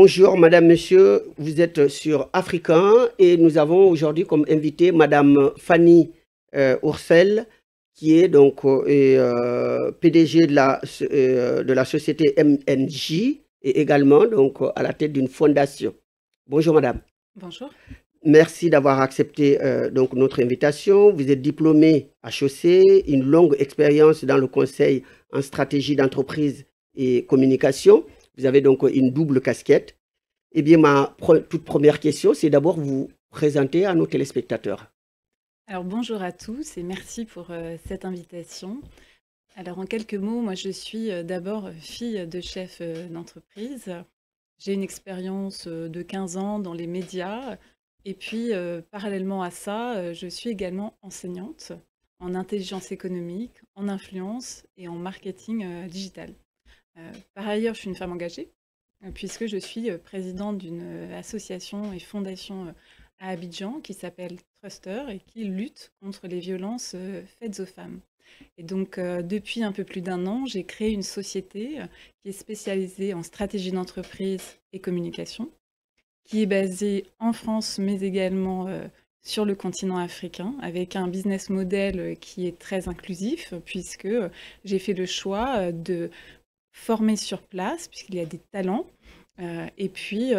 Bonjour, madame, monsieur, vous êtes sur Africain et nous avons aujourd'hui comme invité madame Fanny Oursel, qui est donc PDG de la société MNJ et également donc à la tête d'une fondation. Bonjour, madame. Bonjour. Merci d'avoir accepté donc notre invitation. Vous êtes diplômée HEC, une longue expérience dans le conseil en stratégie d'entreprise et communication. Vous avez donc une double casquette. Eh bien, ma toute première question, c'est d'abord vous présenter à nos téléspectateurs. Alors bonjour à tous et merci pour cette invitation. Alors en quelques mots, moi je suis d'abord fille de chef d'entreprise. J'ai une expérience de 15 ans dans les médias et puis parallèlement à ça, je suis également enseignante en intelligence économique, en influence et en marketing digital. Par ailleurs, je suis une femme engagée, puisque je suis présidente d'une association et fondation à Abidjan qui s'appelle Truster et qui lutte contre les violences faites aux femmes. Et donc, depuis un peu plus d'un an, j'ai créé une société qui est spécialisée en stratégie d'entreprise et communication, qui est basée en France, mais également sur le continent africain, avec un business model qui est très inclusif, puisque j'ai fait le choix de former sur place, puisqu'il y a des talents, et puis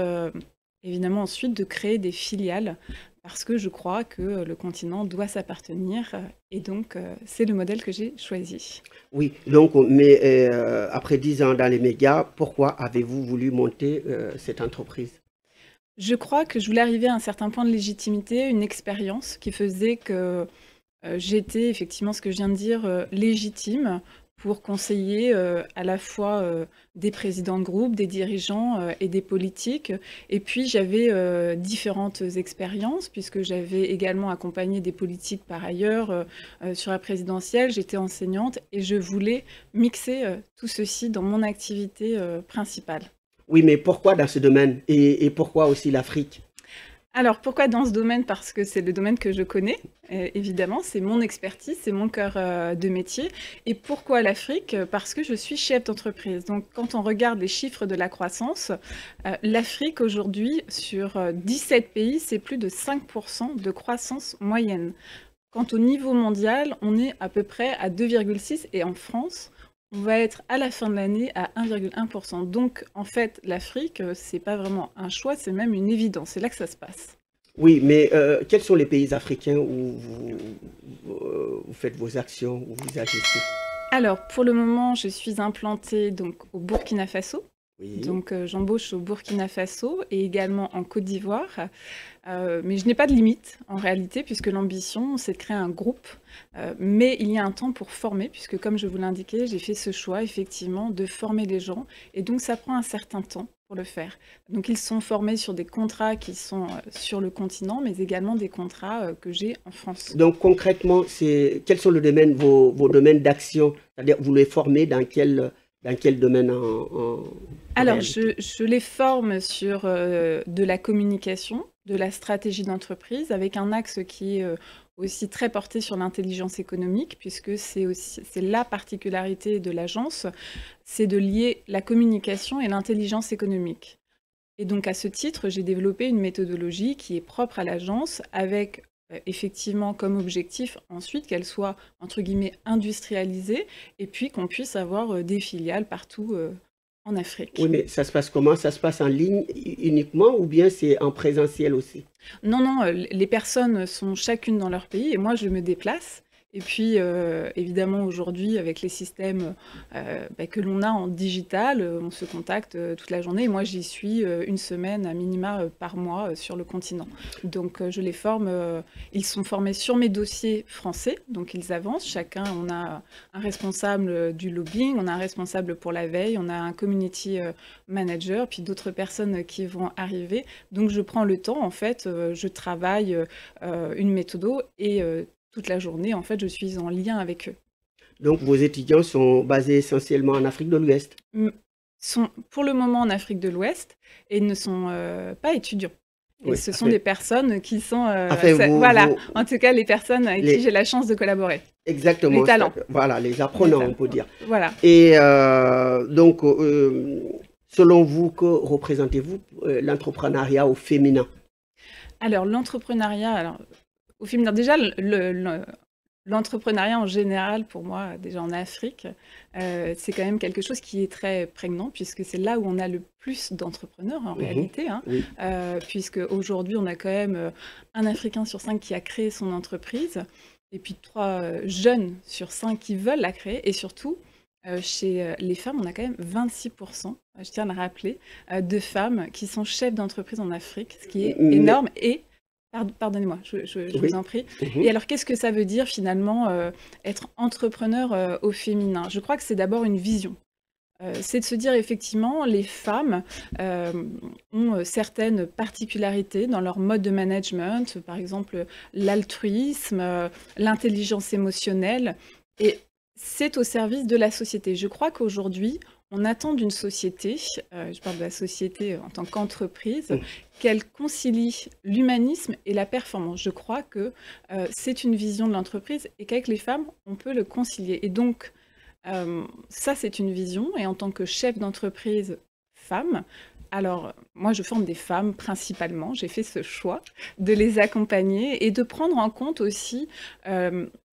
évidemment ensuite de créer des filiales, parce que je crois que le continent doit s'appartenir, et donc c'est le modèle que j'ai choisi. Oui, donc, mais après 10 ans dans les médias, pourquoi avez-vous voulu monter cette entreprise? Je crois que je voulais arriver à un certain point de légitimité, une expérience qui faisait que j'étais effectivement, ce que je viens de dire, légitime pour conseiller à la fois des présidents de groupe, des dirigeants et des politiques. Et puis j'avais différentes expériences, puisque j'avais également accompagné des politiques par ailleurs sur la présidentielle. J'étais enseignante et je voulais mixer tout ceci dans mon activité principale. Oui, mais pourquoi dans ce domaine et pourquoi aussi l'Afrique? Alors, pourquoi dans ce domaine? Parce que c'est le domaine que je connais, évidemment, c'est mon expertise, c'est mon cœur de métier. Et pourquoi l'Afrique? Parce que je suis chef d'entreprise. Donc, quand on regarde les chiffres de la croissance, l'Afrique aujourd'hui, sur 17 pays, c'est plus de 5% de croissance moyenne. Quant au niveau mondial, on est à peu près à 2,6 et en France, on va être à la fin de l'année à 1,1%. Donc, en fait, l'Afrique, c'est pas vraiment un choix, c'est même une évidence. C'est là que ça se passe. Oui, mais quels sont les pays africains où vous faites vos actions, où vous agissez? Alors, pour le moment, je suis implantée donc au Burkina Faso. Oui. Donc, j'embauche au Burkina Faso et également en Côte d'Ivoire. Mais je n'ai pas de limite en réalité, puisque l'ambition, c'est de créer un groupe. Mais il y a un temps pour former, puisque comme je vous l'indiquais, j'ai fait ce choix effectivement de former les gens. Et donc, ça prend un certain temps pour le faire. Donc, ils sont formés sur des contrats qui sont sur le continent, mais également des contrats que j'ai en France. Donc concrètement, quels sont vos domaines d'action? C'est-à-dire, vous les formez dans quel domaine en Alors, réalité? je les forme sur de la communication, de la stratégie d'entreprise, avec un axe qui est aussi très porté sur l'intelligence économique, puisque c'est la particularité de l'agence, c'est de lier la communication et l'intelligence économique. Et donc, à ce titre, j'ai développé une méthodologie qui est propre à l'agence, avec effectivement comme objectif ensuite qu'elle soit, entre guillemets, industrialisée, et puis qu'on puisse avoir des filiales partout en Oui, Afrique. mais ça se passe comment? Ça se passe en ligne uniquement ou bien c'est en présentiel aussi? Non, non, les personnes sont chacune dans leur pays et moi je me déplace. Et puis évidemment aujourd'hui avec les systèmes que l'on a en digital, on se contacte toute la journée et moi j'y suis une semaine à minima par mois sur le continent. Donc je les forme, ils sont formés sur mes dossiers français, donc ils avancent. Chacun, on a un responsable du lobbying, on a un responsable pour la veille, on a un community manager, puis d'autres personnes qui vont arriver. Donc je prends le temps, en fait, je travaille une méthode et toute la journée, en fait, je suis en lien avec eux. Donc vos étudiants sont basés essentiellement en Afrique de l'Ouest? Sont pour le moment en Afrique de l'Ouest et ne sont pas étudiants. Et Oui, ce sont des personnes qui sont, enfin voilà, en tout cas les personnes avec qui les, j'ai la chance de collaborer. Les exactement, talents. voilà, les Les apprenants, on talents. peut dire. Voilà. Et donc, Selon vous, que représentez-vous l'entrepreneuriat au féminin? Alors l'entrepreneuriat, au féminin, déjà l'entrepreneuriat en général, pour moi, déjà en Afrique, c'est quand même quelque chose qui est très prégnant, puisque c'est là où on a le plus d'entrepreneurs en réalité, hein. Oui. Puisque aujourd'hui, on a quand même un Africain sur 5 qui a créé son entreprise, et puis 3 jeunes sur 5 qui veulent la créer, et surtout, chez les femmes, on a quand même 26%, je tiens à le rappeler, de femmes qui sont chefs d'entreprise en Afrique, ce qui est énorme. Et pardonnez-moi, je Oui. vous en prie. Et alors, qu'est-ce que ça veut dire finalement être entrepreneur au féminin? Je crois que c'est d'abord une vision. C'est de se dire effectivement, les femmes ont certaines particularités dans leur mode de management, par exemple l'altruisme, l'intelligence émotionnelle, et c'est au service de la société. Je crois qu'aujourd'hui, on attend d'une société, je parle de la société en tant qu'entreprise, qu'elle concilie l'humanisme et la performance. Je crois que c'est une vision de l'entreprise et qu'avec les femmes, on peut le concilier. Et donc, ça, c'est une vision. Et en tant que chef d'entreprise femme, alors moi, je forme des femmes principalement. J'ai fait ce choix de les accompagner et de prendre en compte aussi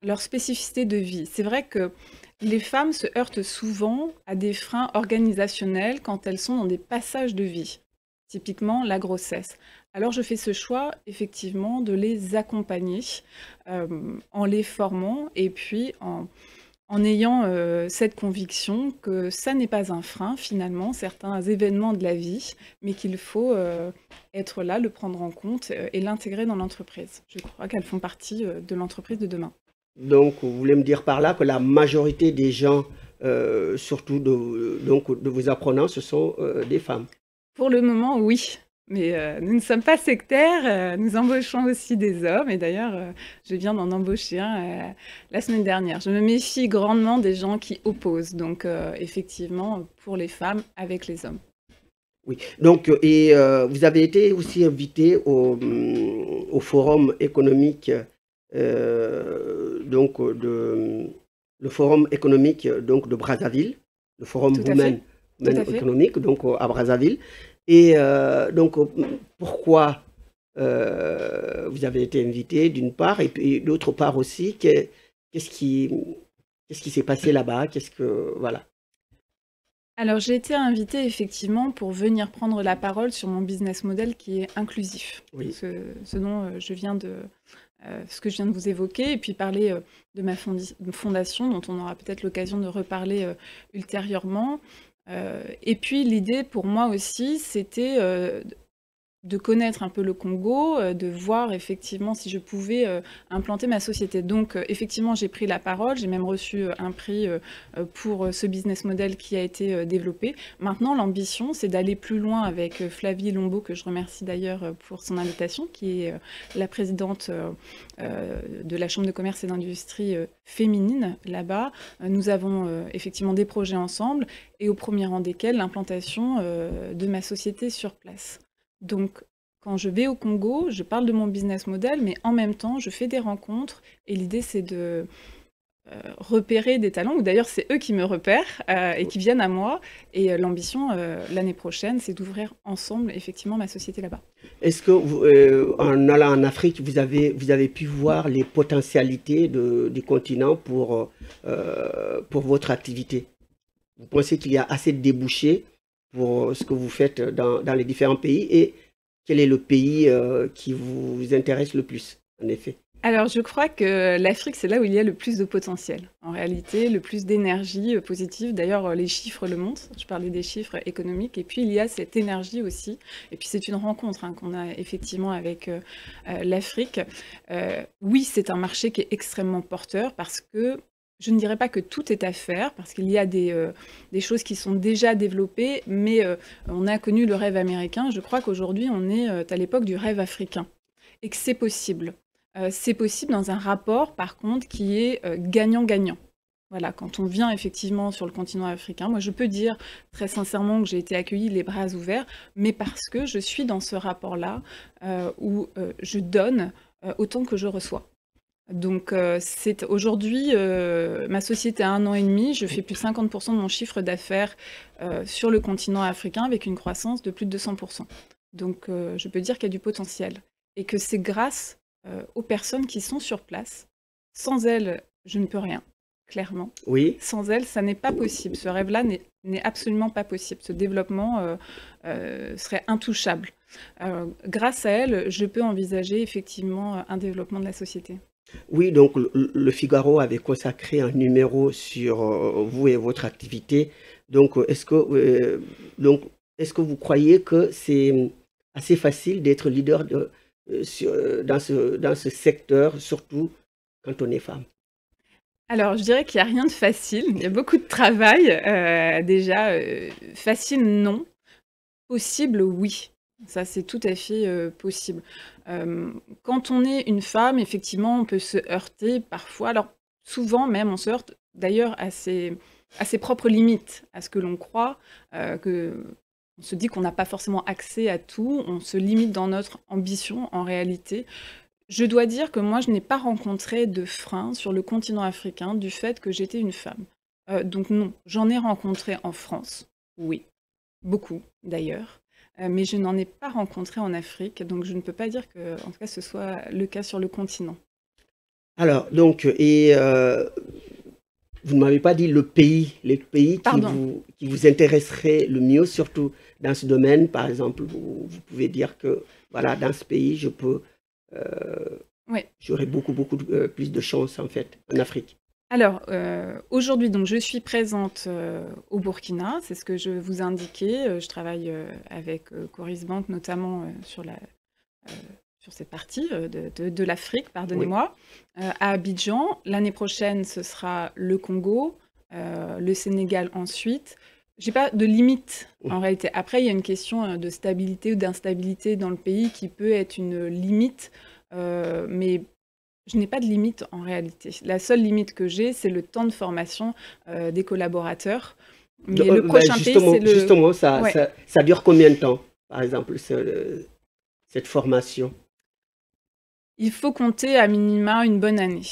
leur spécificité de vie. C'est vrai que les femmes se heurtent souvent à des freins organisationnels quand elles sont dans des passages de vie, typiquement la grossesse. Alors je fais ce choix effectivement de les accompagner en les formant et puis en ayant cette conviction que ça n'est pas un frein finalement, certains événements de la vie, mais qu'il faut être là, le prendre en compte et l'intégrer dans l'entreprise. Je crois qu'elles font partie de l'entreprise de demain. Donc, vous voulez me dire par là que la majorité des gens, surtout de vos apprenants, ce sont des femmes? Pour le moment, oui. Mais nous ne sommes pas sectaires, nous embauchons aussi des hommes. Et d'ailleurs, je viens d'en embaucher un la semaine dernière. Je me méfie grandement des gens qui opposent. Donc, effectivement, pour les femmes, avec les hommes. Oui. Donc, vous avez été aussi invité au forum économique, le forum économique donc, de Brazzaville, le forum Women économique donc, à Brazzaville. Et donc, pourquoi vous avez été invité d'une part, et puis d'autre part aussi, qu'est-ce qui s'est passé là-bas? Voilà. Alors, j'ai été invitée effectivement pour venir prendre la parole sur mon business model qui est inclusif. Oui. Ce dont je viens de... ce que je viens de vous évoquer, et puis parler de ma fondation, dont on aura peut-être l'occasion de reparler ultérieurement. Et puis l'idée pour moi aussi, c'était de connaître un peu le Congo, de voir effectivement si je pouvais implanter ma société. Donc effectivement, j'ai pris la parole, j'ai même reçu un prix pour ce business model qui a été développé. Maintenant, l'ambition, c'est d'aller plus loin avec Flavie Lombeau, que je remercie d'ailleurs pour son invitation, qui est la présidente de la Chambre de commerce et d'industrie féminine là-bas. Nous avons effectivement des projets ensemble, et au premier rang desquels l'implantation de ma société sur place. Donc, quand je vais au Congo, je parle de mon business model, mais en même temps, je fais des rencontres, et l'idée, c'est de repérer des talents, ou d'ailleurs, c'est eux qui me repèrent et qui viennent à moi, et l'ambition, l'année prochaine, c'est d'ouvrir ensemble, effectivement, ma société là-bas. Est-ce que, en allant en Afrique, vous avez pu voir les potentialités du continent pour votre activité? Vous pensez qu'il y a assez de débouchés pour ce que vous faites dans les différents pays, et quel est le pays qui vous intéresse le plus, en effet? Alors, je crois que l'Afrique, c'est là où il y a le plus de potentiel. En réalité, le plus d'énergie positive. D'ailleurs, les chiffres le montrent. Je parlais des chiffres économiques. Et puis, il y a cette énergie aussi. Et puis, c'est une rencontre qu'on a effectivement avec l'Afrique. Oui, c'est un marché qui est extrêmement porteur, parce que je ne dirais pas que tout est à faire, parce qu'il y a des choses qui sont déjà développées, mais on a connu le rêve américain. Je crois qu'aujourd'hui, on est à l'époque du rêve africain, et que c'est possible. C'est possible dans un rapport, par contre, qui est gagnant-gagnant. Voilà, quand on vient effectivement sur le continent africain, moi je peux dire très sincèrement que j'ai été accueillie les bras ouverts, mais parce que je suis dans ce rapport-là où je donne autant que je reçois. Donc, c'est aujourd'hui, ma société a 1 an et demi, je fais plus de 50% de mon chiffre d'affaires sur le continent africain avec une croissance de plus de 200%. Donc, je peux dire qu'il y a du potentiel et que c'est grâce aux personnes qui sont sur place. Sans elles, je ne peux rien, clairement. Oui, Sans elles, ça n'est pas possible. Ce rêve-là n'est absolument pas possible. Ce développement serait intouchable. Grâce à elles, je peux envisager effectivement un développement de la société. oui, donc le Figaro avait consacré un numéro sur vous et votre activité. Donc, donc, est-ce que vous croyez que c'est assez facile d'être leader dans ce secteur, surtout quand on est femme? Alors, je dirais qu'il n'y a rien de facile. Il y a beaucoup de travail. Déjà, facile, non. Possible, oui. Ça, c'est tout à fait possible. Quand on est une femme, effectivement, on peut se heurter parfois. Alors, souvent même, on se heurte d'ailleurs à ses propres limites, à ce que l'on croit, on se dit qu'on n'a pas forcément accès à tout, on se limite dans notre ambition en réalité. Je dois dire que moi, je n'ai pas rencontré de frein sur le continent africain du fait que j'étais une femme. Donc non, j'en ai rencontré en France, oui, beaucoup d'ailleurs, mais je n'en ai pas rencontré en Afrique, donc je ne peux pas dire que, en tout cas, ce soit le cas sur le continent. Alors, donc, vous ne m'avez pas dit les pays Pardon. qui vous intéresseraient le mieux, surtout dans ce domaine. Par exemple, vous pouvez dire que, voilà, dans ce pays, Oui. j'aurais beaucoup plus de chance, en fait, en Afrique. Alors, aujourd'hui, donc, je suis présente au Burkina, c'est ce que je vous indiquais. Je travaille avec Coris Bank, notamment sur cette partie de l'Afrique, Oui. pardonnez-moi, à Abidjan. L'année prochaine, ce sera le Congo, le Sénégal ensuite. J'ai pas de limite en réalité. Après, il y a une question de stabilité ou d'instabilité dans le pays qui peut être une limite, mais je n'ai pas de limite en réalité. La seule limite que j'ai, c'est le temps de formation des collaborateurs. Mais le prochain pays, c'est le... Justement, Ouais. ça dure combien de temps, par exemple, cette formation? Il faut compter à minima une bonne année.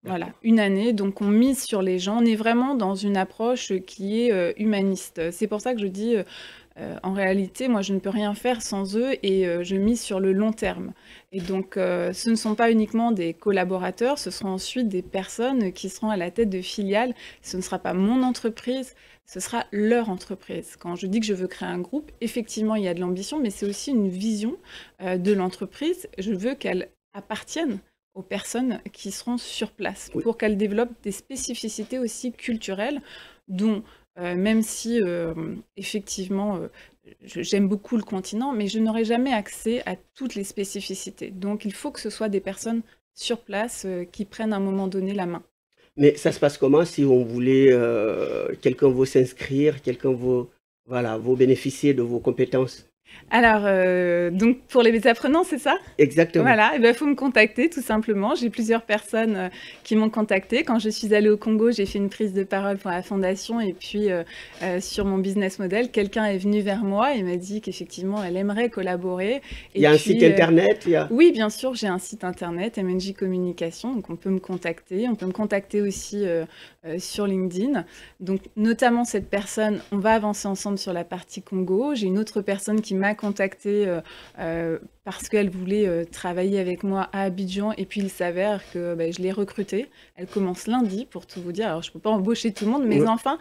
Voilà, D'accord. une année, donc on mise sur les gens. On est vraiment dans une approche qui est humaniste. C'est pour ça que je dis, en réalité, moi, je ne peux rien faire sans eux et je mise sur le long terme. Et donc, ce ne sont pas uniquement des collaborateurs, ce seront ensuite des personnes qui seront à la tête de filiales. Ce ne sera pas mon entreprise, ce sera leur entreprise. Quand je dis que je veux créer un groupe, effectivement, il y a de l'ambition, mais c'est aussi une vision de l'entreprise. Je veux qu'elle appartiennent aux personnes qui seront sur place Oui. pour qu'elles développent des spécificités aussi culturelles dont, même si effectivement j'aime beaucoup le continent, mais je n'aurai jamais accès à toutes les spécificités. Donc il faut que ce soit des personnes sur place qui prennent à un moment donné la main. Mais ça se passe comment si on voulait, quelqu'un veut s'inscrire, voilà, veut bénéficier de vos compétences? Alors, donc pour les apprenants, c'est ça? Exactement. Voilà, il faut me contacter tout simplement. J'ai plusieurs personnes qui m'ont contactée. Quand je suis allée au Congo, j'ai fait une prise de parole pour la fondation et puis sur mon business model, quelqu'un est venu vers moi et m'a dit qu'effectivement, elle aimerait collaborer. Il Et y a un site puis, internet, oui, bien sûr, j'ai un site internet, MNJ Communication, donc on peut me contacter. On peut me contacter aussi sur LinkedIn. Donc, notamment cette personne, on va avancer ensemble sur la partie Congo. J'ai une autre personne qui m'a contactée parce qu'elle voulait travailler avec moi à Abidjan. Et puis, il s'avère que je l'ai recrutée. Elle commence lundi, pour tout vous dire. Alors, je ne peux pas embaucher tout le monde, mais Ouais. enfin,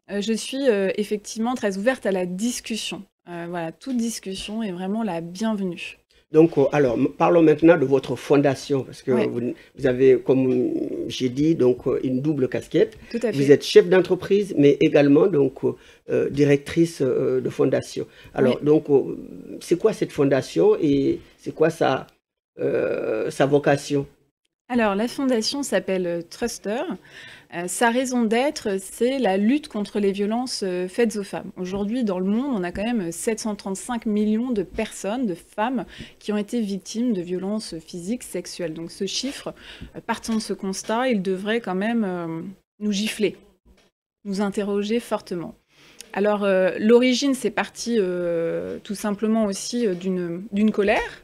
je suis effectivement très ouverte à la discussion. Voilà, toute discussion est vraiment la bienvenue. Donc, alors, parlons maintenant de votre fondation, parce que Ouais, vous avez, comme j'ai dit, donc une double casquette. tout à Vous fait. êtes chef d'entreprise, mais également donc directrice de fondation. Oui. Alors, donc, c'est quoi cette fondation et c'est quoi sa vocation? Alors, la fondation s'appelle Truster. Sa raison d'être, c'est la lutte contre les violences faites aux femmes. Aujourd'hui, dans le monde, on a quand même 735 millions de personnes, de femmes, qui ont été victimes de violences physiques, sexuelles. Donc ce chiffre, partant de ce constat, il devrait quand même nous gifler, nous interroger fortement. Alors, l'origine, c'est parti tout simplement aussi d'une colère,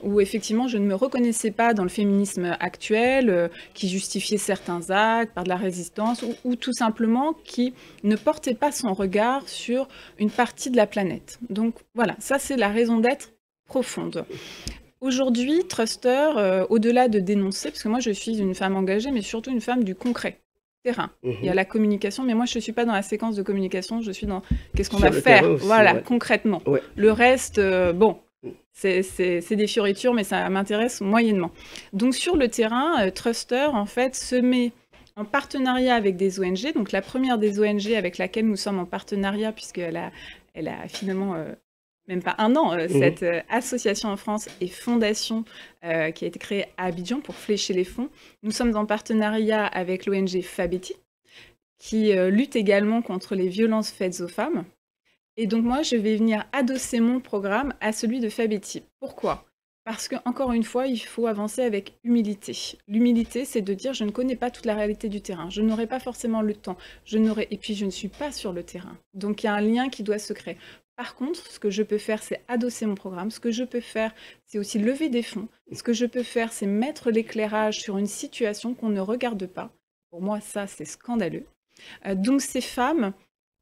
où effectivement je ne me reconnaissais pas dans le féminisme actuel, qui justifiait certains actes par de la résistance, ou tout simplement qui ne portait pas son regard sur une partie de la planète. Donc voilà, ça c'est la raison d'être profonde. Aujourd'hui, Truster, au-delà de dénoncer, parce que moi je suis une femme engagée, mais surtout une femme du concret, terrain. Il y a la communication, mais moi je ne suis pas dans la séquence de communication, je suis dans qu'est-ce qu'on va faire, aussi, voilà, concrètement. Ouais. Le reste, bon, c'est des fioritures, mais ça m'intéresse moyennement. Donc sur le terrain, Truster, en fait, se met en partenariat avec des ONG. Donc la première des ONG avec laquelle nous sommes en partenariat, puisqu'elle a finalement... même pas un an, cette association en France et fondation qui a été créée à Abidjan pour flécher les fonds. Nous sommes en partenariat avec l'ONG Fabeti, qui lutte également contre les violences faites aux femmes. Et donc moi, je vais venir adosser mon programme à celui de Fabeti. Pourquoi ? Parce qu'encore une fois, il faut avancer avec humilité. L'humilité, c'est de dire je ne connais pas toute la réalité du terrain, je n'aurai pas forcément le temps, et puis je ne suis pas sur le terrain. Donc il y a un lien qui doit se créer. Par contre, ce que je peux faire, c'est adosser mon programme. Ce que je peux faire, c'est aussi lever des fonds. Ce que je peux faire, c'est mettre l'éclairage sur une situation qu'on ne regarde pas. Pour moi, ça, c'est scandaleux. Donc ces femmes,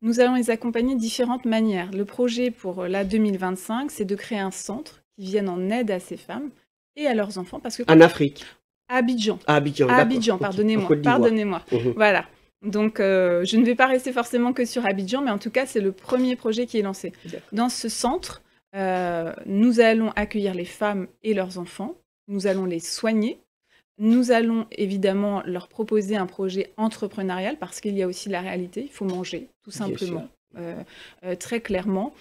nous allons les accompagner de différentes manières. Le projet pour la 2025, c'est de créer un centre qui vienne en aide à ces femmes et à leurs enfants. Parce que en Afrique. À Abidjan. À Abidjan, à Abidjan, pardonnez-moi. Voilà. Donc, je ne vais pas rester forcément que sur Abidjan, mais en tout cas, c'est le premier projet qui est lancé. Dans ce centre, nous allons accueillir les femmes et leurs enfants, nous allons les soigner, nous allons évidemment leur proposer un projet entrepreneurial, parce qu'il y a aussi la réalité, il faut manger, tout simplement, très clairement.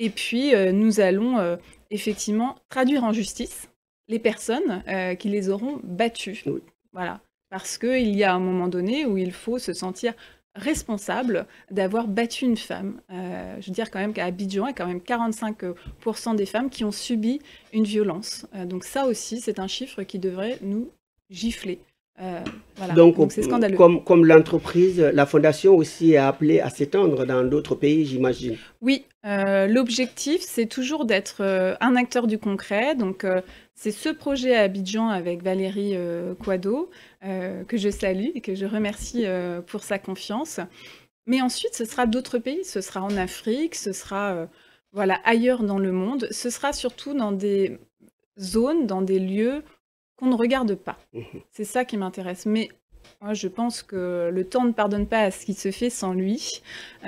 Et puis, nous allons effectivement traduire en justice les personnes qui les auront battues. Oui. Voilà. Parce qu'il y a un moment donné où il faut se sentir responsable d'avoir battu une femme. Je veux dire quand même qu'à Abidjan, il y a quand même 45% des femmes qui ont subi une violence. Donc ça aussi, c'est un chiffre qui devrait nous gifler. Voilà. Donc c'est scandaleux. Comme l'entreprise, la fondation aussi est appelée à s'étendre dans d'autres pays, j'imagine. Oui, l'objectif, c'est toujours d'être un acteur du concret. Donc c'est ce projet à Abidjan avec Valérie Quado, que je salue et que je remercie pour sa confiance. Mais ensuite, ce sera d'autres pays. Ce sera en Afrique, ce sera voilà, ailleurs dans le monde. Ce sera surtout dans des zones, dans des lieux qu'on ne regarde pas. C'est ça qui m'intéresse. Mais moi, je pense que le temps ne pardonne pas à ce qui se fait sans lui.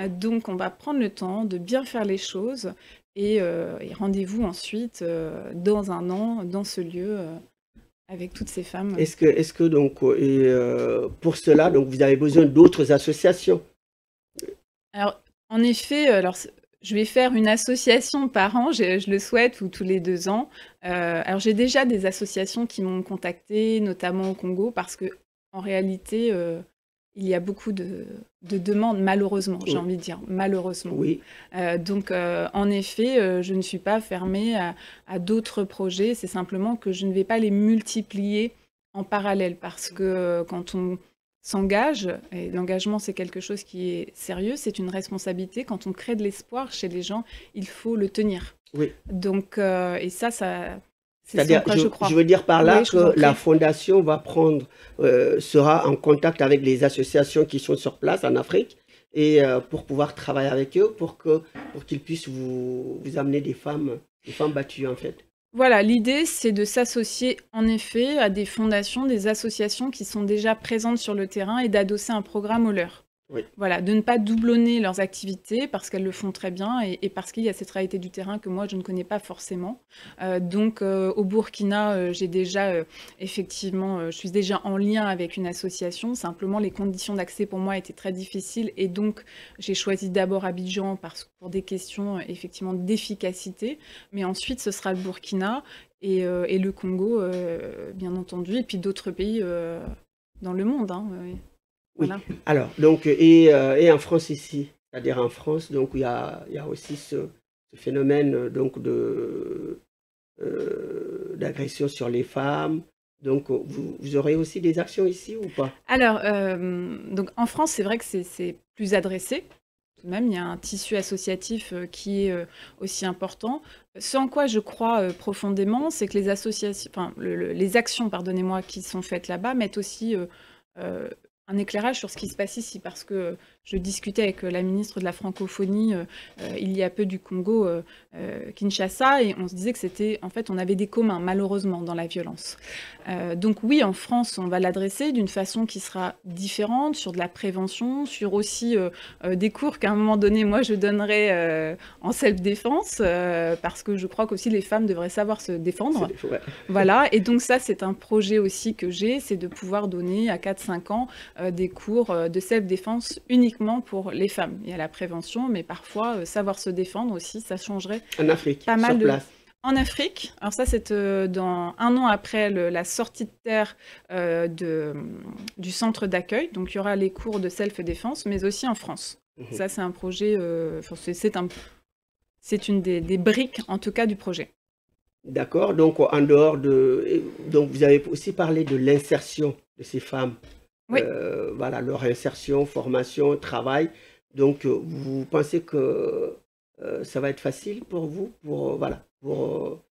Donc, on va prendre le temps de bien faire les choses. Et rendez-vous ensuite dans un an, dans ce lieu, avec toutes ces femmes. Est-ce que donc, pour cela, donc, vous avez besoin d'autres associations? Alors, en effet, je vais faire une association par an, je le souhaite, ou tous les 2 ans. Alors, j'ai déjà des associations qui m'ont contactée, notamment au Congo, parce qu'en réalité, il y a beaucoup de demandes, malheureusement, j'ai envie de dire, malheureusement. Oui. Donc, en effet, je ne suis pas fermée à d'autres projets, c'est simplement que je ne vais pas les multiplier en parallèle, parce que quand on s'engage, et l'engagement c'est quelque chose qui est sérieux, c'est une responsabilité, quand on crée de l'espoir chez les gens, il faut le tenir. Oui. Donc, et ça c'est-à-dire, je veux dire par là que la fondation va sera en contact avec les associations qui sont sur place en Afrique et pour pouvoir travailler avec eux, pour qu'ils puissent vous amener des femmes battues en fait. Voilà, l'idée c'est de s'associer en effet à des fondations, des associations qui sont déjà présentes sur le terrain et d'adosser un programme au leur. Oui. Voilà, de ne pas doublonner leurs activités parce qu'elles le font très bien et parce qu'il y a cette réalité du terrain que moi je ne connais pas forcément. Donc au Burkina, j'ai déjà effectivement, je suis déjà en lien avec une association. Simplement, les conditions d'accès pour moi étaient très difficiles et donc j'ai choisi d'abord Abidjan pour des questions effectivement d'efficacité. Mais ensuite, ce sera le Burkina et le Congo, bien entendu, et puis d'autres pays dans le monde. Hein, voilà. Oui. Alors, donc, et en France ici, c'est-à-dire en France, donc il y a aussi ce phénomène donc d'agression sur les femmes. Donc, vous aurez aussi des actions ici ou pas? Alors, donc en France, c'est vrai que c'est plus adressé. tout de même, il y a un tissu associatif qui est aussi important. Ce en quoi je crois profondément, c'est que les associations, enfin, les actions, pardonnez-moi, qui sont faites là-bas mettent aussi un éclairage sur ce qui se passe ici, parce que je discutais avec la ministre de la francophonie il y a peu du Congo, Kinshasa, et on se disait que c'était, en fait, on avait des communs, malheureusement, dans la violence. Donc oui, en France, on va l'adresser d'une façon qui sera différente, sur de la prévention, sur aussi des cours qu'à un moment donné, moi, je donnerai en self-défense, parce que je crois qu'aussi les femmes devraient savoir se défendre. Ouais. Voilà, et donc ça, c'est un projet aussi que j'ai, c'est de pouvoir donner à 4-5 ans des cours de self-défense uniquement pour les femmes. Il y a la prévention, mais parfois, savoir se défendre aussi, ça changerait En Afrique, pas mal sur de... place. En Afrique, alors ça c'est dans 1 an après la sortie de terre du centre d'accueil, donc il y aura les cours de self-défense, mais aussi en France. Ça c'est un projet, c'est une des briques en tout cas du projet. D'accord, donc en dehors de... Donc vous avez aussi parlé de l'insertion de ces femmes. Oui. Voilà, leur insertion, formation, travail. Donc vous pensez que ça va être facile pour vous, pour, voilà, pour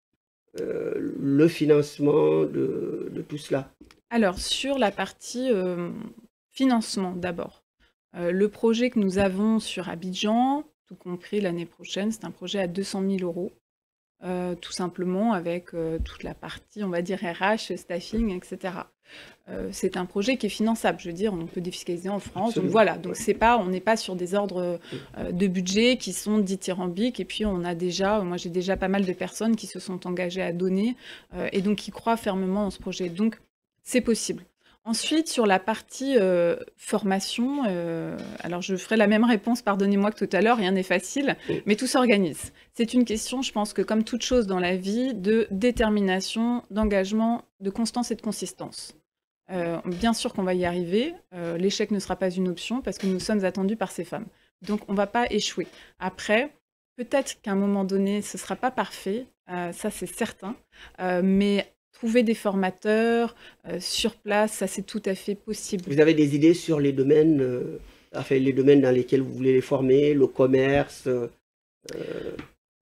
le financement de tout cela? Alors sur la partie financement d'abord, le projet que nous avons sur Abidjan, tout compris l'année prochaine, c'est un projet à 200 000 €. Tout simplement avec toute la partie, on va dire, RH, staffing, etc. C'est un projet qui est finançable, je veux dire, on peut défiscaliser en France. Absolument. Donc voilà, donc Ouais. on n'est pas sur des ordres de budget qui sont dithyrambiques. Et puis moi j'ai déjà pas mal de personnes qui se sont engagées à donner et donc qui croient fermement en ce projet. Donc c'est possible. Ensuite, sur la partie formation, alors je ferai la même réponse, pardonnez-moi, que tout à l'heure, rien n'est facile, mais tout s'organise. C'est une question, je pense que comme toute chose dans la vie, de détermination, d'engagement, de constance et de consistance. Bien sûr qu'on va y arriver, l'échec ne sera pas une option parce que nous sommes attendus par ces femmes. Donc on ne va pas échouer. Après, peut-être qu'à un moment donné, ce ne sera pas parfait, ça c'est certain, mais trouver des formateurs sur place, ça c'est tout à fait possible. Vous avez des idées sur les domaines, les domaines dans lesquels vous voulez les former, le commerce?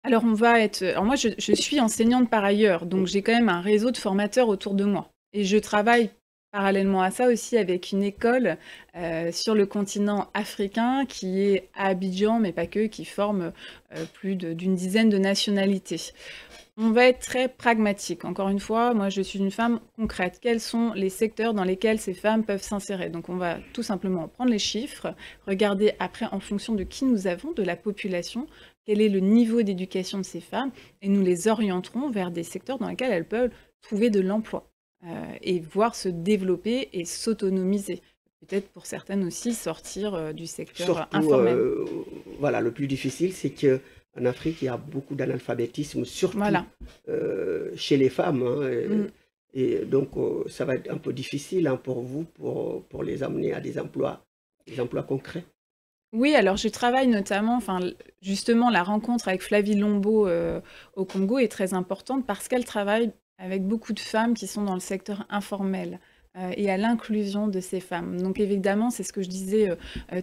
Alors moi je suis enseignante par ailleurs, donc j'ai quand même un réseau de formateurs autour de moi. Et je travaille parallèlement à ça aussi avec une école sur le continent africain qui est à Abidjan, mais pas que, qui forme plus d'une dizaine de nationalités. On va être très pragmatique. Encore une fois, moi je suis une femme concrète. Quels sont les secteurs dans lesquels ces femmes peuvent s'insérer? Donc on va tout simplement prendre les chiffres, regarder après en fonction de qui nous avons, de la population, quel est le niveau d'éducation de ces femmes, et nous les orienterons vers des secteurs dans lesquels elles peuvent trouver de l'emploi et voir se développer et s'autonomiser. Peut-être pour certaines aussi sortir du secteur Surtout, informel. voilà, le plus difficile, c'est qu'en Afrique, il y a beaucoup d'analphabétisme, surtout Voilà. chez les femmes. Hein, Mm. et donc, ça va être un peu difficile hein, pour vous, pour les amener à des emplois concrets. Oui, alors je travaille notamment, justement, la rencontre avec Flavie Lombo au Congo est très importante parce qu'elle travaille avec beaucoup de femmes qui sont dans le secteur informel et à l'inclusion de ces femmes. Donc évidemment, c'est ce que je disais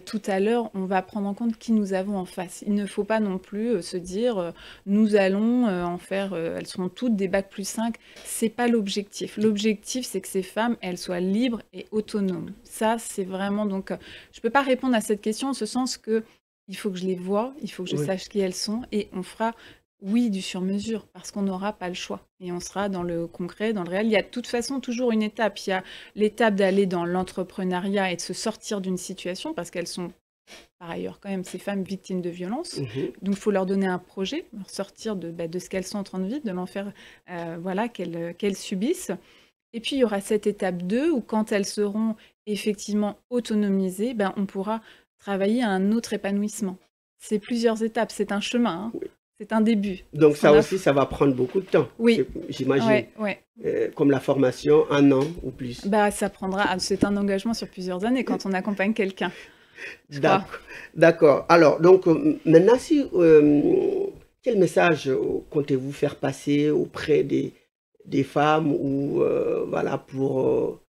tout à l'heure, on va prendre en compte qui nous avons en face. Il ne faut pas non plus se dire nous allons en faire, elles seront toutes des bac+5. C'est pas l'objectif. L'objectif, c'est que ces femmes, elles soient libres et autonomes. Ça, c'est vraiment donc. Je peux pas répondre à cette question en ce sens que il faut que je les voie, il faut que je Oui. sache qui elles sont et on fera. Oui, du sur-mesure, parce qu'on n'aura pas le choix. Et on sera dans le concret, dans le réel. Il y a de toute façon toujours une étape. Il y a l'étape d'aller dans l'entrepreneuriat et de se sortir d'une situation, parce qu'elles sont, par ailleurs, quand même, ces femmes victimes de violences. Donc, il faut leur donner un projet, leur sortir de ce qu'elles sont en train de vivre, de l'enfer qu'elles subissent. Et puis, il y aura cette étape 2, où quand elles seront effectivement autonomisées, on pourra travailler à un autre épanouissement. C'est plusieurs étapes, c'est un chemin, hein. Oui. C'est un début. Donc ça aussi, ça va prendre beaucoup de temps, Oui. j'imagine. Ouais. Comme la formation, 1 an ou plus. Ça prendra. C'est un engagement sur plusieurs années quand on accompagne quelqu'un. D'accord. Alors, donc maintenant, quel message comptez-vous faire passer auprès des femmes ou voilà pour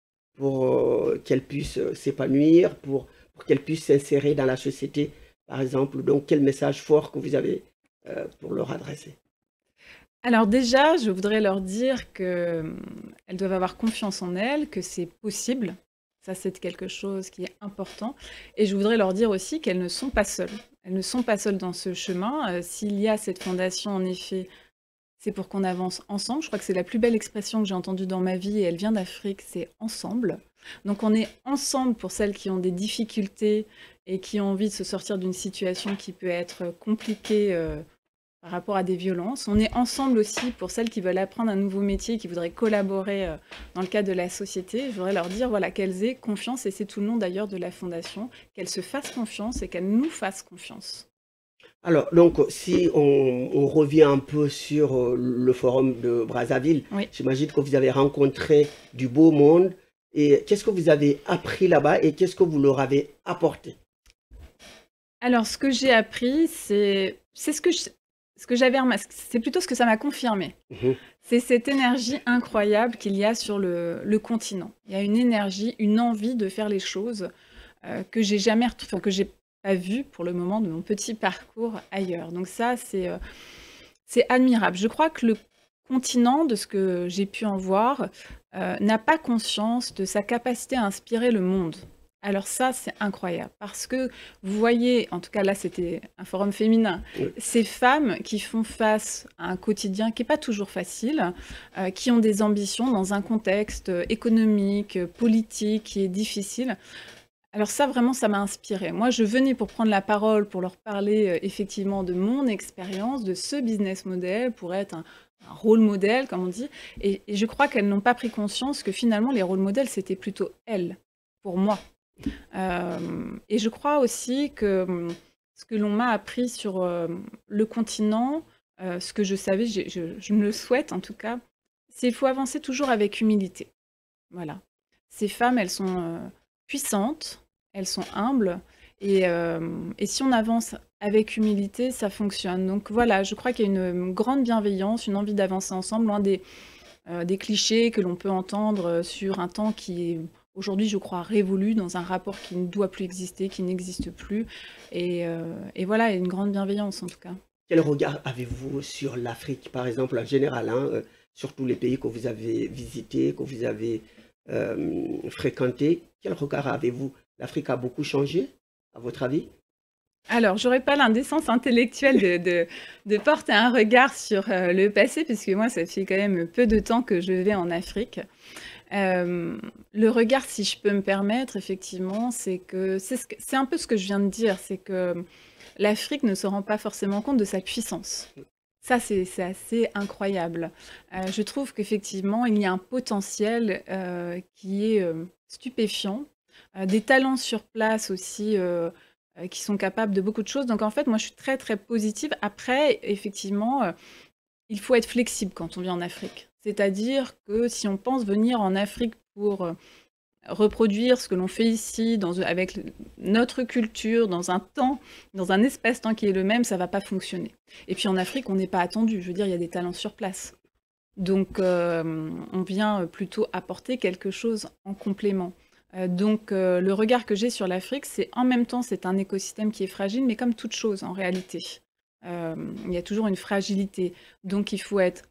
qu'elles puissent s'épanouir, pour qu'elles puissent s'insérer dans la société? par exemple? Donc, quel message fort que vous avez pour leur adresser? Alors déjà, je voudrais leur dire qu'elles doivent avoir confiance en elles, que c'est possible. Ça, c'est quelque chose qui est important. Et je voudrais leur dire aussi qu'elles ne sont pas seules. Elles ne sont pas seules dans ce chemin. S'il y a cette fondation, en effet, c'est pour qu'on avance ensemble. Je crois que c'est la plus belle expression que j'ai entendue dans ma vie et elle vient d'Afrique, c'est ensemble. Donc on est ensemble pour celles qui ont des difficultés et qui ont envie de se sortir d'une situation qui peut être compliquée par rapport à des violences. On est ensemble aussi pour celles qui veulent apprendre un nouveau métier, qui voudraient collaborer dans le cadre de la société. Je voudrais leur dire voilà, qu'elles aient confiance, et c'est tout le nom d'ailleurs de la Fondation, qu'elles se fassent confiance et qu'elles nous fassent confiance. Alors, donc, si on revient un peu sur le forum de Brazzaville, Oui. j'imagine que vous avez rencontré du beau monde. Et qu'est-ce que vous avez appris là-bas et qu'est-ce que vous leur avez apporté? Alors, ce que j'ai appris, c'est ce que j'avais remarqué, c'est plutôt ce que ça m'a confirmé. Mhm. C'est cette énergie incroyable qu'il y a sur le continent. Il y a une énergie, une envie de faire les choses que j'ai jamais, enfin, que j'ai pas vue pour le moment de mon petit parcours ailleurs. Donc ça, c'est admirable. Je crois que le continent, de ce que j'ai pu en voir, n'a pas conscience de sa capacité à inspirer le monde. Alors ça, c'est incroyable, parce que vous voyez, en tout cas là, c'était un forum féminin, Oui. ces femmes qui font face à un quotidien qui n'est pas toujours facile, qui ont des ambitions dans un contexte économique, politique qui est difficile. Alors ça, vraiment, ça m'a inspirée. Moi, je venais pour prendre la parole, pour leur parler effectivement de mon expérience, de ce business model, pour être un rôle modèle, comme on dit. Et je crois qu'elles n'ont pas pris conscience que finalement, les rôles modèles, c'était plutôt elles, pour moi. Et je crois aussi que ce que l'on m'a appris sur le continent, ce que je savais, je me le souhaite en tout cas, c'est qu'il faut avancer toujours avec humilité. Voilà. Ces femmes, elles sont puissantes, elles sont humbles, et si on avance avec humilité, ça fonctionne. Donc voilà, je crois qu'il y a une grande bienveillance, une envie d'avancer ensemble, loin des clichés que l'on peut entendre sur un temps qui est aujourd'hui, je crois, révolu, dans un rapport qui ne doit plus exister, qui n'existe plus. Et voilà, il y a une grande bienveillance en tout cas. Quel regard avez-vous sur l'Afrique, par exemple, en général, hein, sur tous les pays que vous avez visités, que vous avez fréquentés? Quel regard avez-vous? L'Afrique a beaucoup changé, à votre avis? Alors, j'aurais pas l'indécence intellectuelle de porter un regard sur le passé, puisque moi, ça fait quand même peu de temps que je vais en Afrique. Le regard, si je peux me permettre, effectivement, c'est un peu ce que je viens de dire, c'est que l'Afrique ne se rend pas forcément compte de sa puissance. Ça, c'est assez incroyable. Je trouve qu'effectivement, il y a un potentiel qui est stupéfiant, des talents sur place aussi qui sont capables de beaucoup de choses. Donc en fait, moi, je suis très, très positive. Après, effectivement, il faut être flexible quand on vient en Afrique. C'est-à-dire que si on pense venir en Afrique pour reproduire ce que l'on fait ici, avec notre culture, dans un temps, dans un espace-temps qui est le même, ça ne va pas fonctionner. Et puis en Afrique, on n'est pas attendu. Je veux dire, il y a des talents sur place. Donc on vient plutôt apporter quelque chose en complément. Donc le regard que j'ai sur l'Afrique, c'est en même temps, c'est un écosystème qui est fragile, mais comme toute chose en réalité. Il y a toujours une fragilité. Donc il faut être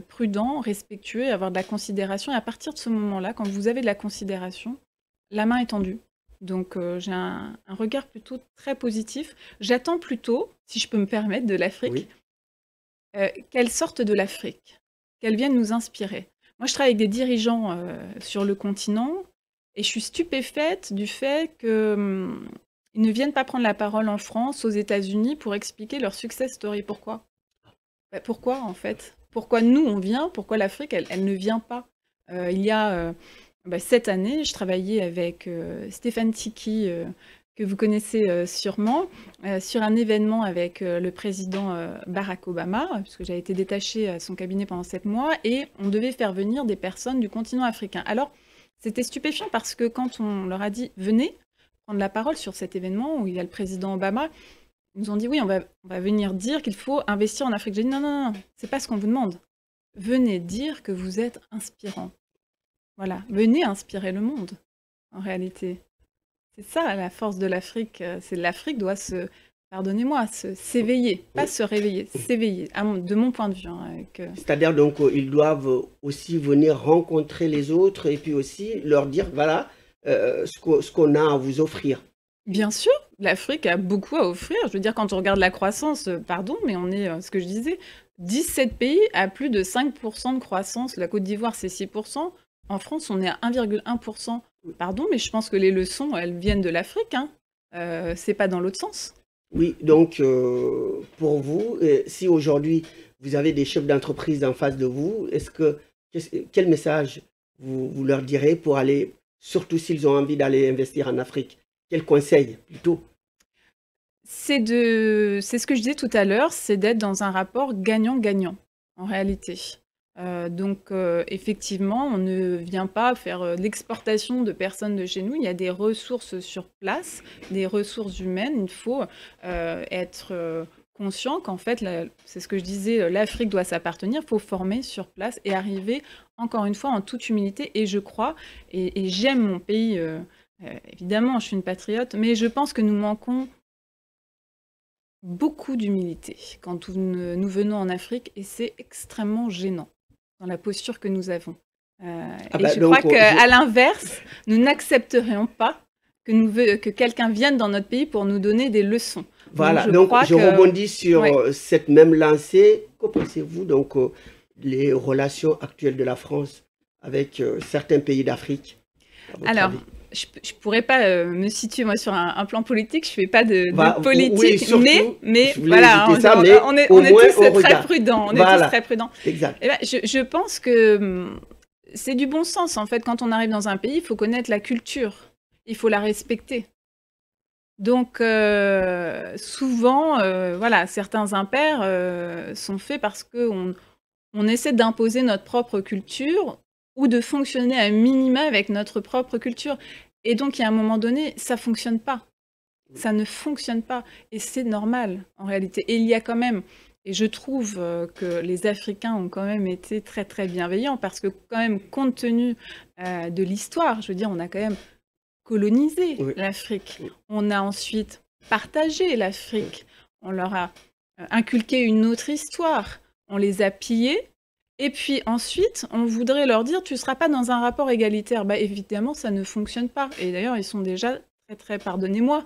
prudent, respectueux, avoir de la considération. Et à partir de ce moment-là, quand vous avez de la considération, la main est tendue. Donc j'ai un regard plutôt très positif. J'attends plutôt, si je peux me permettre, de l'Afrique, Oui. qu'elle sorte de l'Afrique, qu'elle vienne nous inspirer. Moi, je travaille avec des dirigeants sur le continent et je suis stupéfaite du fait qu'ils ne viennent pas prendre la parole en France, aux États-Unis, pour expliquer leur success story. Pourquoi? Pourquoi, en fait? Pourquoi nous, on vient? Pourquoi l'Afrique, elle ne vient pas? Il y a cette année, je travaillais avec Stéphane Tiki, que vous connaissez sûrement, sur un événement avec le président Barack Obama, puisque j'avais été détachée à son cabinet pendant 7 mois, et on devait faire venir des personnes du continent africain. Alors, c'était stupéfiant parce que quand on leur a dit « venez prendre la parole sur cet événement où il y a le président Obama », ils nous ont dit « oui, on va venir dire qu'il faut investir en Afrique ». J'ai dit « non, non, non, c'est pas ce qu'on vous demande. Venez dire que vous êtes inspirant. Voilà, venez inspirer le monde, en réalité. » C'est ça la force de l'Afrique, c'est l'Afrique doit pardonnez-moi, s'éveiller, pas se réveiller, s'éveiller, de mon point de vue, hein, C'est-à-dire donc ils doivent aussi venir rencontrer les autres et puis aussi leur dire voilà ce qu'on a à vous offrir. Bien sûr, l'Afrique a beaucoup à offrir. Je veux dire, quand on regarde la croissance, pardon, mais on est, ce que je disais, 17 pays à plus de 5% de croissance. La Côte d'Ivoire, c'est 6%. En France, on est à 1,1%. Pardon, mais je pense que les leçons, elles viennent de l'Afrique, hein. C'est pas dans l'autre sens. Oui, donc pour vous, si aujourd'hui vous avez des chefs d'entreprise en face de vous, quel message vous leur direz pour aller, surtout s'ils ont envie d'aller investir en Afrique? Quel conseil plutôt? C'est ce que je disais tout à l'heure, c'est d'être dans un rapport gagnant-gagnant, en réalité. Donc effectivement, on ne vient pas faire l'exportation de personnes de chez nous. Il y a des ressources sur place, des ressources humaines. Il faut être conscient qu'en fait, c'est ce que je disais, l'Afrique doit s'appartenir. Il faut former sur place et arriver, encore une fois, en toute humilité. Et je crois, et j'aime mon pays, évidemment, je suis une patriote, mais je pense que nous manquons beaucoup d'humilité quand nous venons en Afrique, et c'est extrêmement gênant dans la posture que nous avons. Et je crois qu'à l'inverse, nous n'accepterions pas que quelqu'un vienne dans notre pays pour nous donner des leçons. Voilà, donc je rebondis sur cette même lancée. Que pensez-vous donc les relations actuelles de la France avec certains pays d'Afrique? Alors, je ne pourrais pas me situer moi sur un plan politique, je ne fais pas de politique, oui, mais voilà, on est tous très prudents. On est tous très prudents. Exact. Et ben, je pense que c'est du bon sens, en fait. Quand on arrive dans un pays, il faut connaître la culture, il faut la respecter. Donc, souvent, voilà, certains impairs sont faits parce qu'on essaie d'imposer notre propre culture ou de fonctionner à minima avec notre propre culture. Et donc, il y a un moment donné, ça ne fonctionne pas. Ça ne fonctionne pas. Et c'est normal, en réalité. Et il y a quand même, et je trouve que les Africains ont quand même été très, très bienveillants, parce que quand même, compte tenu de l'histoire, je veux dire, on a quand même colonisé l'Afrique. On a ensuite partagé l'Afrique. On leur a inculqué une autre histoire. On les a pillés. Et puis ensuite, on voudrait leur dire « tu ne seras pas dans un rapport égalitaire ». Bah, évidemment, ça ne fonctionne pas. Et d'ailleurs, ils sont déjà très, très, pardonnez-moi,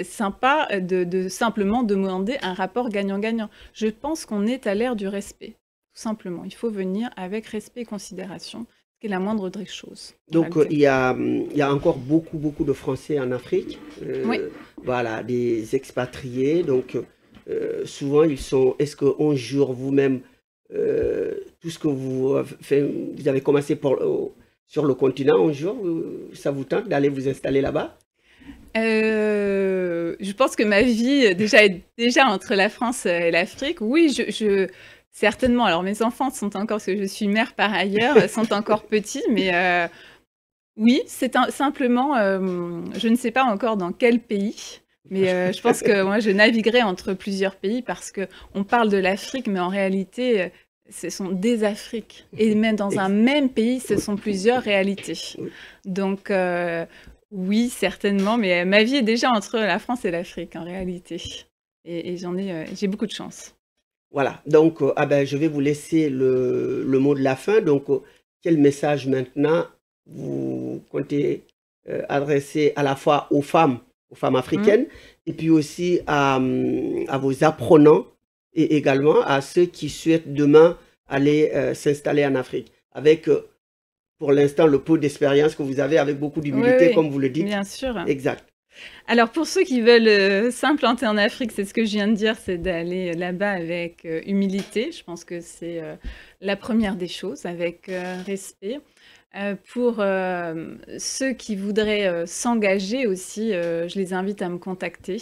sympas de simplement demander un rapport gagnant-gagnant. Je pense qu'on est à l'ère du respect, tout simplement. Il faut venir avec respect et considération, ce qui est la moindre des choses. Donc, il y a encore beaucoup de Français en Afrique. Voilà, des expatriés. Donc, souvent, ils sont... Est-ce qu'un jour, vous-même, tout ce que vous avez commencé sur le continent, un jour, ça vous tente d'aller vous installer là-bas? Je pense que ma vie est déjà entre la France et l'Afrique. Oui, certainement. Alors, mes enfants sont encore, parce que je suis mère par ailleurs, sont encore petits, mais oui, c'est simplement, je ne sais pas encore dans quel pays. Mais je pense que moi, je naviguerai entre plusieurs pays, parce qu'on parle de l'Afrique, mais en réalité, ce sont des Afriques. Et même dans un même pays, ce sont plusieurs réalités. Donc, oui, certainement, mais ma vie est déjà entre la France et l'Afrique, en réalité. Et j'ai beaucoup de chance. Voilà, donc je vais vous laisser le mot de la fin. Donc, quel message maintenant vous comptez adresser à la fois aux femmes africaines, et puis aussi à vos apprenants, et également à ceux qui souhaitent demain aller s'installer en Afrique, avec pour l'instant le peu d'expérience que vous avez, avec beaucoup d'humilité, comme vous le dites. Bien sûr. Exact. Alors, pour ceux qui veulent s'implanter en Afrique, c'est ce que je viens de dire, c'est d'aller là-bas avec humilité. Je pense que c'est la première des choses, avec respect. Pour ceux qui voudraient s'engager aussi, je les invite à me contacter.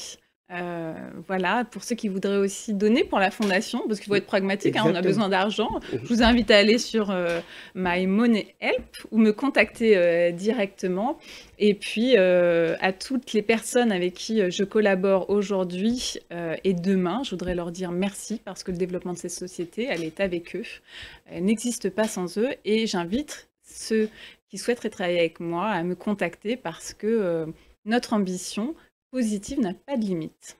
Voilà, pour ceux qui voudraient aussi donner pour la fondation, parce qu'il faut être pragmatique, hein, on a besoin d'argent. Je vous invite à aller sur My Money Help ou me contacter directement. Et puis, à toutes les personnes avec qui je collabore aujourd'hui et demain, je voudrais leur dire merci, parce que le développement de ces sociétés, elle est avec eux. Elle n'existe pas sans eux. Et j'invite ceux qui souhaiteraient travailler avec moi à me contacter parce que notre ambition positive n'a pas de limite.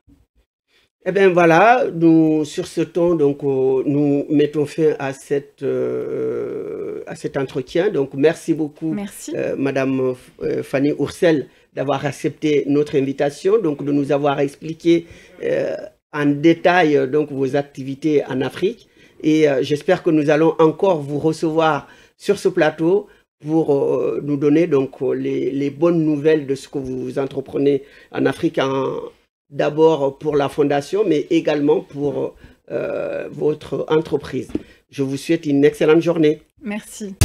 Eh bien voilà, nous, sur ce ton, donc, nous mettons fin à cet entretien. Donc merci beaucoup, Madame Fanny Oursel, d'avoir accepté notre invitation, donc de nous avoir expliqué en détail donc, vos activités en Afrique. Et j'espère que nous allons encore vous recevoir sur ce plateau pour nous donner donc, les bonnes nouvelles de ce que vous entreprenez en Afrique, d'abord pour la fondation, mais également pour votre entreprise. Je vous souhaite une excellente journée. Merci.